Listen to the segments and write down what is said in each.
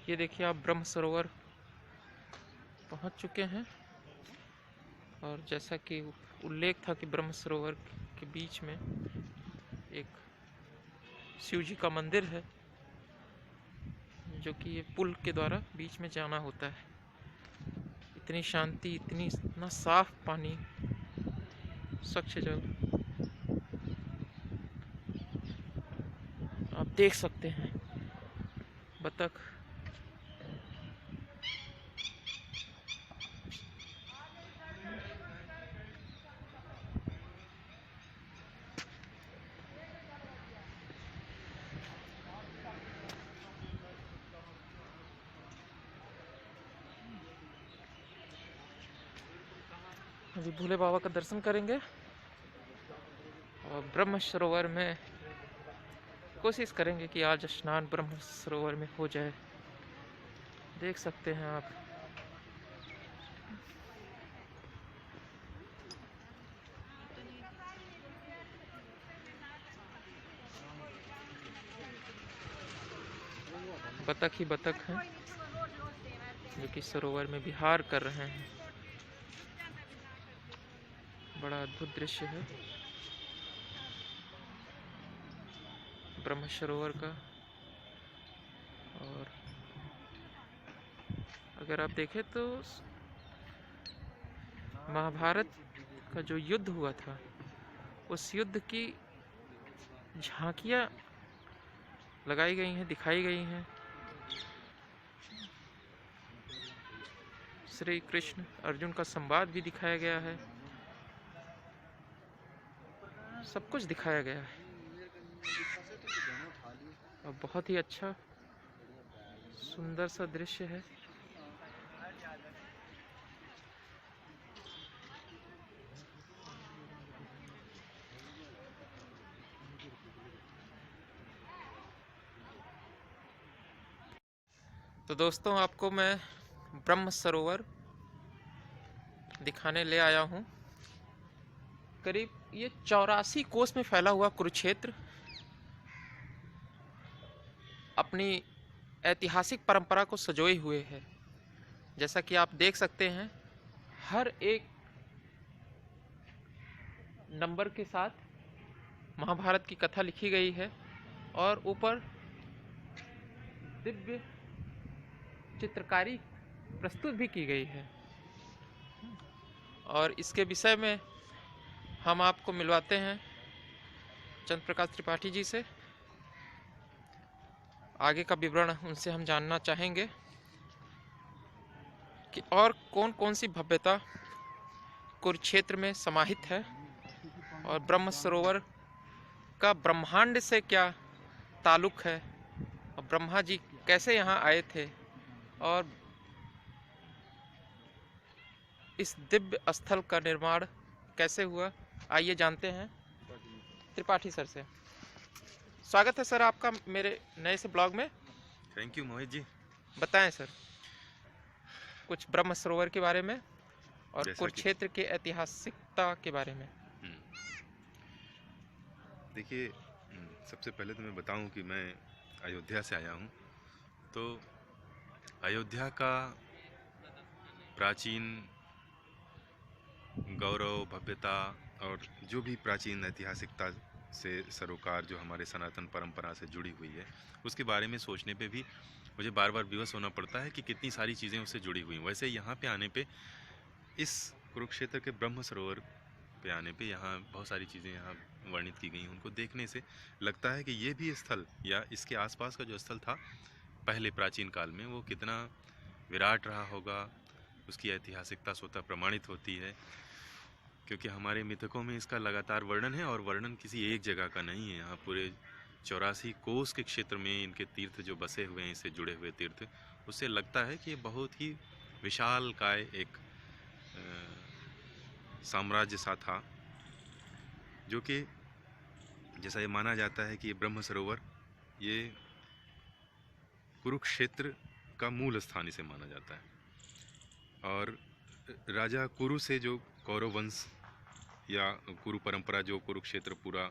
ये देखिए आप ब्रह्म सरोवर पहुंच चुके हैं। और जैसा कि उल्लेख था कि ब्रह्म सरोवर के बीच में एक शिव जी का मंदिर है, जो कि ये पुल के द्वारा बीच में जाना होता है। इतनी शांति, इतना साफ पानी, स्वच्छ जल आप देख सकते हैं। बतख, अभी भोले बाबा का दर्शन करेंगे और ब्रह्म सरोवर में कोशिश करेंगे कि आज स्नान ब्रह्म सरोवर में हो जाए। देख सकते हैं आप। बतख ही बतख हैं जो कि सरोवर में विहार कर रहे हैं। बड़ा अद्भुत दृश्य है ब्रह्म सरोवर का। और अगर आप देखें तो महाभारत का जो युद्ध हुआ था, उस युद्ध की झांकियां लगाई गई हैं, दिखाई गई हैं। श्री कृष्ण अर्जुन का संवाद भी दिखाया गया है। सब कुछ दिखाया गया है और बहुत ही अच्छा सुंदर सा दृश्य है। तो दोस्तों, आपको मैं ब्रह्म सरोवर दिखाने ले आया हूँ। करीब ये 84 कोस में फैला हुआ कुरुक्षेत्र अपनी ऐतिहासिक परंपरा को सजोए हुए है। जैसा कि आप देख सकते हैं, हर एक नंबर के साथ महाभारत की कथा लिखी गई है और ऊपर दिव्य चित्रकारी प्रस्तुत भी की गई है। और इसके विषय में हम आपको मिलवाते हैं चंद्र प्रकाश त्रिपाठी जी से। आगे का विवरण उनसे हम जानना चाहेंगे कि और कौन कौन सी भव्यता कुरुक्षेत्र में समाहित है और ब्रह्म सरोवर का ब्रह्मांड से क्या ताल्लुक है और ब्रह्मा जी कैसे यहाँ आए थे और इस दिव्य स्थल का निर्माण कैसे हुआ। आइए जानते हैं त्रिपाठी सर से। स्वागत है सर आपका मेरे नए से ब्लॉग में। Thank you Mohit ji. बताएं सर कुछ ब्रह्म सरोवर के बारे में और कुरुक्षेत्र के ऐतिहासिकता के बारे में। देखिए, सबसे पहले तो मैं बताऊं कि मैं अयोध्या से आया हूं। तो अयोध्या का प्राचीन गौरव, भव्यता और जो भी प्राचीन ऐतिहासिकता से सरोकार जो हमारे सनातन परंपरा से जुड़ी हुई है, उसके बारे में सोचने पे भी मुझे बार बार विवश होना पड़ता है कि कितनी सारी चीज़ें उससे जुड़ी हुई हैं। वैसे यहाँ पे आने पे, इस कुरुक्षेत्र के ब्रह्म सरोवर पे आने पे, यहाँ बहुत सारी चीज़ें यहाँ वर्णित की गई। उनको देखने से लगता है कि ये भी स्थल या इसके आसपास का जो स्थल था पहले प्राचीन काल में, वो कितना विराट रहा होगा। उसकी ऐतिहासिकता स्वतः प्रमाणित होती है, क्योंकि हमारे मिथकों में इसका लगातार वर्णन है और वर्णन किसी एक जगह का नहीं है। यहाँ पूरे 84 कोस के क्षेत्र में इनके तीर्थ जो बसे हुए हैं, इससे जुड़े हुए तीर्थ, उससे लगता है कि ये बहुत ही विशाल काय एक साम्राज्य सा था, जो कि जैसा ये माना जाता है कि ये ब्रह्म सरोवर ये कुरुक्षेत्र का मूल स्थान इसे माना जाता है। और राजा कुरु से जो कौरव वंश या कुरु परंपरा जो कुरुक्षेत्र पूरा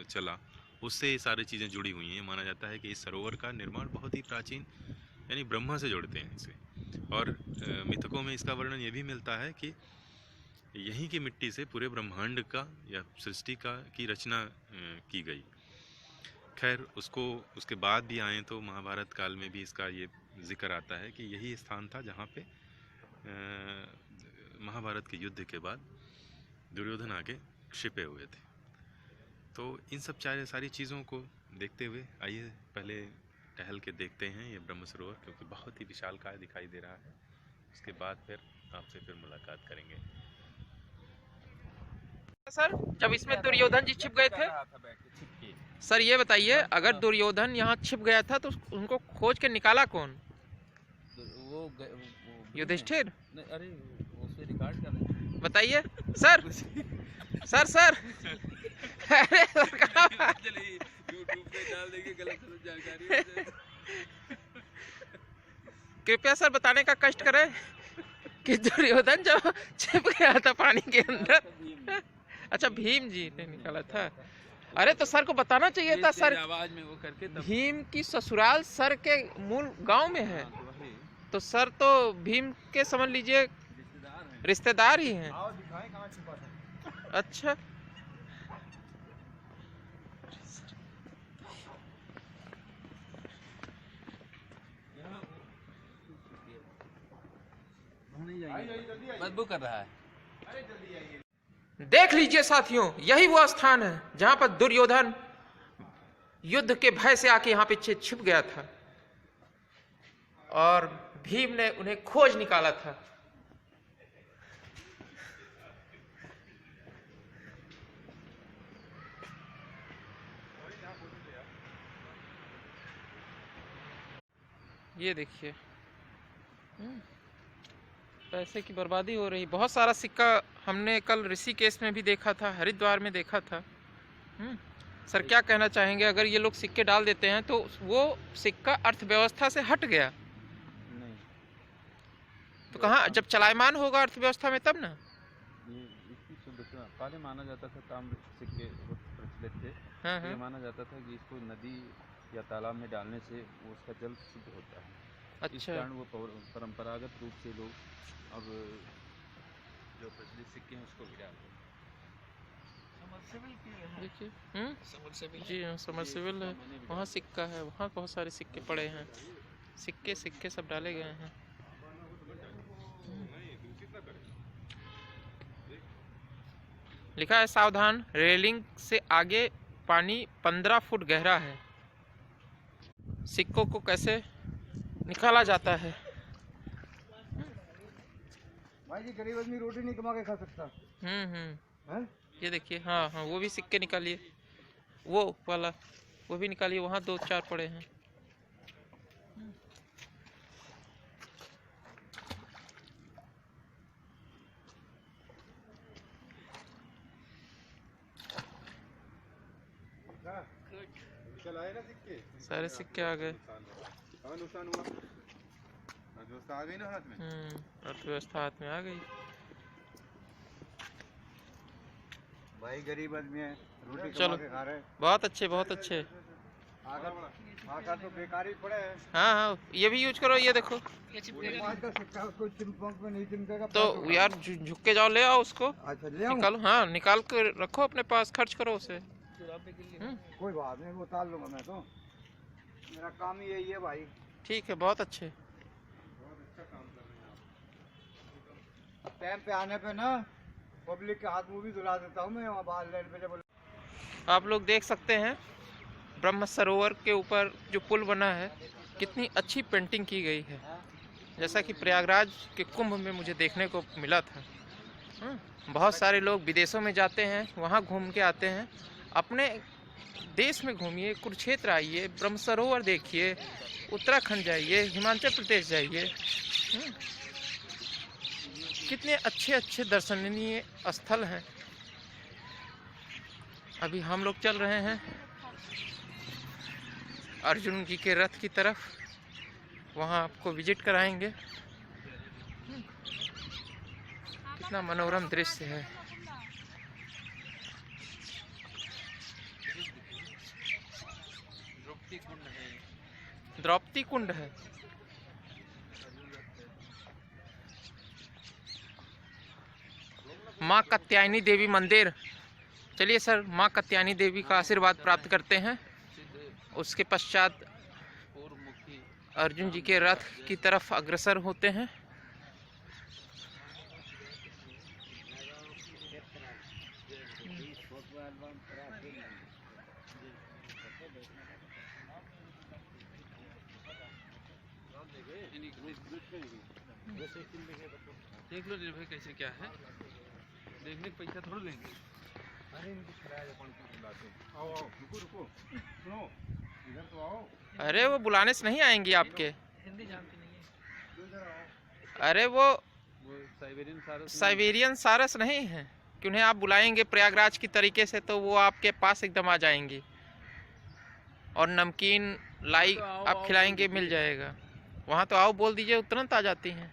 चला, उससे ये सारी चीज़ें जुड़ी हुई हैं। माना जाता है कि इस सरोवर का निर्माण बहुत ही प्राचीन यानी ब्रह्मा से जोड़ते हैं इसे। और मिथकों में इसका वर्णन ये भी मिलता है कि यहीं की मिट्टी से पूरे ब्रह्मांड का या सृष्टि का की रचना की गई। खैर उसके बाद भी आए तो महाभारत काल में भी इसका ये जिक्र आता है कि यही स्थान था जहाँ पे महाभारत के युद्ध के बाद दुर्योधन आके छिपे हुए थे। तो इन सब सारी चीज़ों को देखते हुए आइए पहले टहल के देखते हैं ये ब्रह्म सरोवर, क्योंकि बहुत ही विशालकाय दिखाई दे रहा है। उसके बाद फिर आपसे फिर मुलाकात करेंगे। सर जब इसमें दुर्योधन जी छिप गए थे, सर ये बताइए, अगर दुर्योधन यहाँ छिप गया था तो उनको खोज के निकाला कौन? वो युधिष्ठिर? अरे उससे रिकॉर्ड कर रहे हैं। बताइए सर। सर सर अरे चलिए यूट्यूब पे डाल देंगे, गलत जानकारी। कृपया सर बताने का कष्ट करें कि दुर्योधन जब छिप गया था पानी के अंदर, अच्छा भीम जी ने निकाला था। अरे तो सर को बताना चाहिए था सर। आवाज में वो करके भीम की ससुराल सर के मूल गांव में है, तो सर तो भीम के समझ लीजिए रिश्तेदार ही हैं। अच्छा बदबू कर रहा है। देख लीजिए साथियों, यही वो स्थान है जहां पर दुर्योधन युद्ध के भय से आके यहाँ पीछे छिप गया था और भीम ने उन्हें खोज निकाला था। ये देखिए पैसे की बर्बादी हो रही। बहुत सारा सिक्का हमने कल ऋषिकेश में भी देखा था, हरिद्वार में देखा था। सर क्या कहना चाहेंगे, अगर ये लोग सिक्के डाल देते हैं तो वो सिक्का अर्थव्यवस्था से हट गया? नहीं तो कहाँ, जब चलायमान होगा अर्थव्यवस्था में तब ना। ये इसकी शुद्धता पहले माना जाता था, ताम्र सिक्के बहुत प्रचलित थे। हाँ ये हाँ। माना जाता था कि इसको नदी या तालाब में डालने से वो उसका जल शुद्ध होता है। इस अच्छा कारण वो परंपरागत रूप से लोग अब जो प्रचलित सिक्के हैं उसको भी डालते हैं। देखिए जी हाँ, समरसेबल है, वहाँ सिक्का है, वहाँ बहुत सारे सिक्के पड़े हैं। सिक्के सिक्के सब डाले गए हैं। लिखा है सावधान, रेलिंग से आगे पानी 15 फुट गहरा है। सिक्कों को कैसे निकाला जाता है? भाई जी गरीब आदमी रोटी नहीं कमा के खा सकता है? ये देखिए, हाँ हाँ वो भी सिक्के निकालिए, वो वाला वो भी निकालिए, वहाँ 2-4 पड़े हैं। चल आए ना सिक्के, सारे सिक्के आ गए। नुकसान हुआ, अर्थव्यवस्था आ गई ना हाथ में। अर्थव्यवस्था हाथ में आ गई। भाई गरीब आदमी है, रोटी चलो। कमा के खा रहे हैं। बहुत अच्छे बहुत अच्छे। आकर तो बेकार ही पड़े हैं। हाँ हाँ ये भी यूज करो, ये देखो। 5 का सिक्का उसको चिमपंक में नहीं चिमकेगा। तो यार झुक के जाओ, ले आओ उसको, अच्छा ले आऊं? निकालो। हाँ निकाल कर रखो अपने पास, खर्च करो उसे। कोई बात नहीं, वो उतार लूंगा मैं तो, मेरा काम ही यही है भाई। ठीक है, बहुत अच्छे। टाइम पे आने पे ना पब्लिक के हाथ मुंह भी धुला देता हूँ मैं, वहाँ बाहर लाइन पे जब। आप लोग देख सकते हैं ब्रह्म सरोवर के ऊपर जो पुल बना है, कितनी अच्छी पेंटिंग की गई है, जैसा कि प्रयागराज के कुंभ में मुझे देखने को मिला था। बहुत सारे लोग विदेशों में जाते हैं, वहाँ घूम के आते हैं। अपने देश में घूमिए, कुरुक्षेत्र आइए, ब्रह्म सरोवर देखिए, उत्तराखंड जाइए, हिमाचल प्रदेश जाइए। कितने अच्छे अच्छे दर्शनीय स्थल हैं। अभी हम लोग चल रहे हैं अर्जुन जी के रथ की तरफ, वहाँ आपको विजिट कराएंगे। कितना मनोरम दृश्य है। द्रौपदी कुंड है। माँ कात्यायनी देवी मंदिर। चलिए सर, माँ कात्यायनी देवी का आशीर्वाद प्राप्त करते हैं। उसके पश्चात पूर्वमुखी अर्जुन जी के रथ की तरफ अग्रसर होते हैं। देख लो निर्भय कैसे क्या है, देखने के पैसा थोड़ा लेंगे। अरे इनको खिलाया जाए, पानी क्यों बुलाते हैं? आओ आओ, रुको रुको, सुनो, इधर तो आओ, अरे वो बुलाने से नहीं आएंगी आपके। हिंदी जानती नहीं है। इधर आओ। अरे वो वो साइबेरियन सारस साइबेरियन सारस नहीं है कि उन्हें आप बुलाएंगे प्रयागराज की तरीके से तो वो आपके पास एकदम आ जाएंगी और नमकीन लाई तो आओ, आप आओ खिलाएंगे, बोल मिल दीजिए। जाएगा। वहाँ तो आओ बोल दीजिए, तुरंत आ जाती हैं।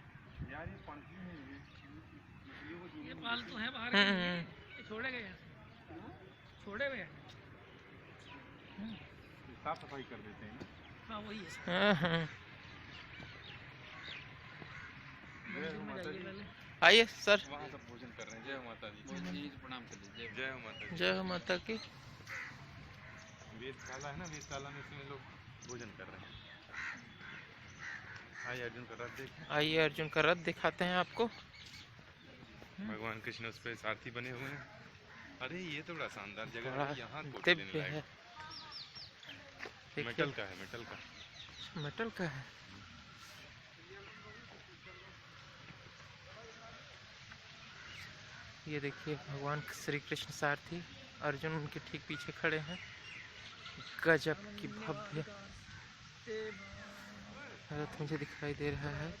यार ये पंखी है, ये मछलियों को ये जो पालतू है बाहर हम्म, के लिए, हम्म। ये छोड़े गए हैं, छोड़े हुए हैं। साफ सफाई कर देते हैं ना। हाँ वही है। हाँ, हाँ। मंदिर में जाइए पहले। आइए सर, वहाँ सब भोजन कर रहे हैं। जय हो माता दी। जी प्रणाम कर लीजिए। जय हो माता दी। जय हो माता की। वेदशाला है ना, वेदशाला में इसमें लोग भोजन कर रहे हैं। आइए अर्जुन का रथ देखें। आइए अर्जुन का रथ दिखाते हैं आपको। भगवान कृष्ण उस पे सारथी बने हुए हैं। अरे ये तो बड़ा शानदार जगह बड़ा है, यहाँ फोटो लेने दिव्य है। लायक। देखिए, मेटल का है, मेटल का। मेटल का है। ये देखिए भगवान श्री कृष्ण सारथी, अर्जुन उनके ठीक पीछे खड़े हैं। गजब की भव्य रथ मुझे दिखाई दे रहा है।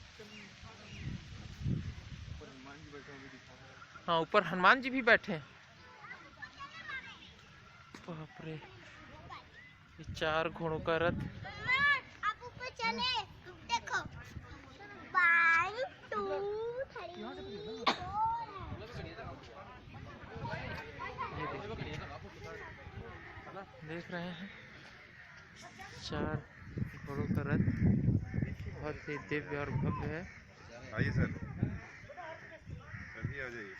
हाँ, ऊपर हनुमान जी भी बैठे हैं। बाप रे, ये 4 घोड़ों का रथ। आप ऊपर चले, देखो 1 2 3 देख रहे हैं 4 घोड़ों का रथ, बहुत ही दिव्य और भव्य है। आइए सर, अभी आ जाइए।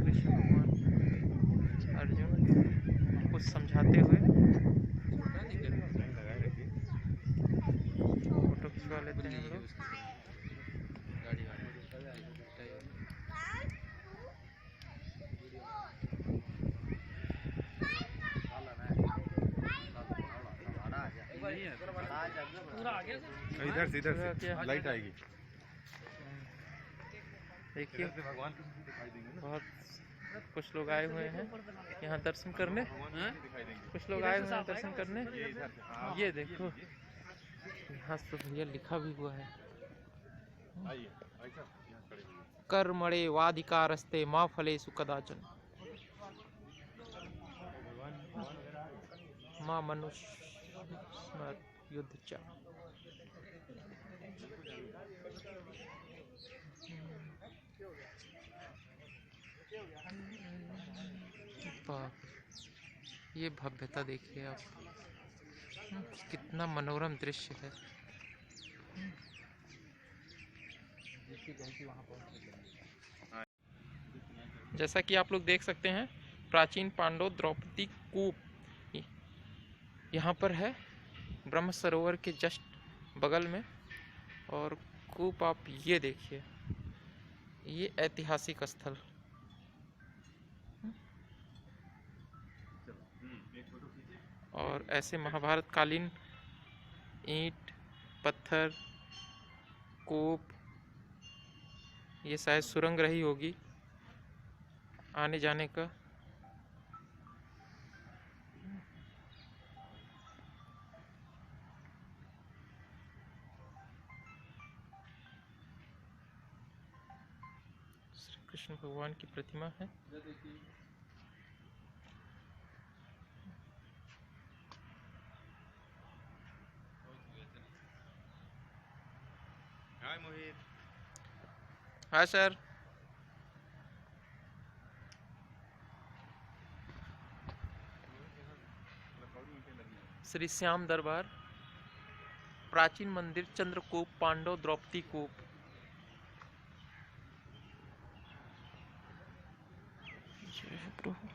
कृष्ण भगवान अर्जुन कुछ समझाते हुए लगाए रखिए। फोटो खिंचवा लेते हैं हम लोग। गाड़ी पूरा आ गया सर। इधर से, इधर पूरा से क्या? लाइट आएगी। देखिए इधर से भगवान कृष्ण जी दिखाई देंगे ना। बहुत कुछ लोग आए हुए हैं यहाँ दर्शन करने। भगवान कृष्ण जी दिखाई देंगे। कुछ लोग आए हुए हैं दर्शन करने। ये इधर से, हाँ, ये देखो, यहाँ तो भैया लिखा भी हुआ है, आइए ऐसा यहाँ खड़े होइए। कर्मणे वाधिकारस्ते माँ फलेषु कदाचन माँ मनुष्य युद्ध च। बाप, ये भव्यता देखिए आप, कितना मनोरम दृश्य है। जैसा कि आप लोग देख सकते हैं, प्राचीन पांडव द्रौपदी कूप यहाँ पर है, ब्रह्म सरोवर के जस्ट बगल में। और कूप आप ये देखिए, ये ऐतिहासिक स्थल। और ऐसे महाभारत कालीन ईंट पत्थर कूप, ये शायद सुरंग रही होगी आने जाने का। श्री कृष्ण भगवान की प्रतिमा है। हाय मोहित। हाँ सर। श्री श्याम दरबार, प्राचीन मंदिर, चंद्रकूप, पांडव द्रौपदी कूप। जय प्रभु।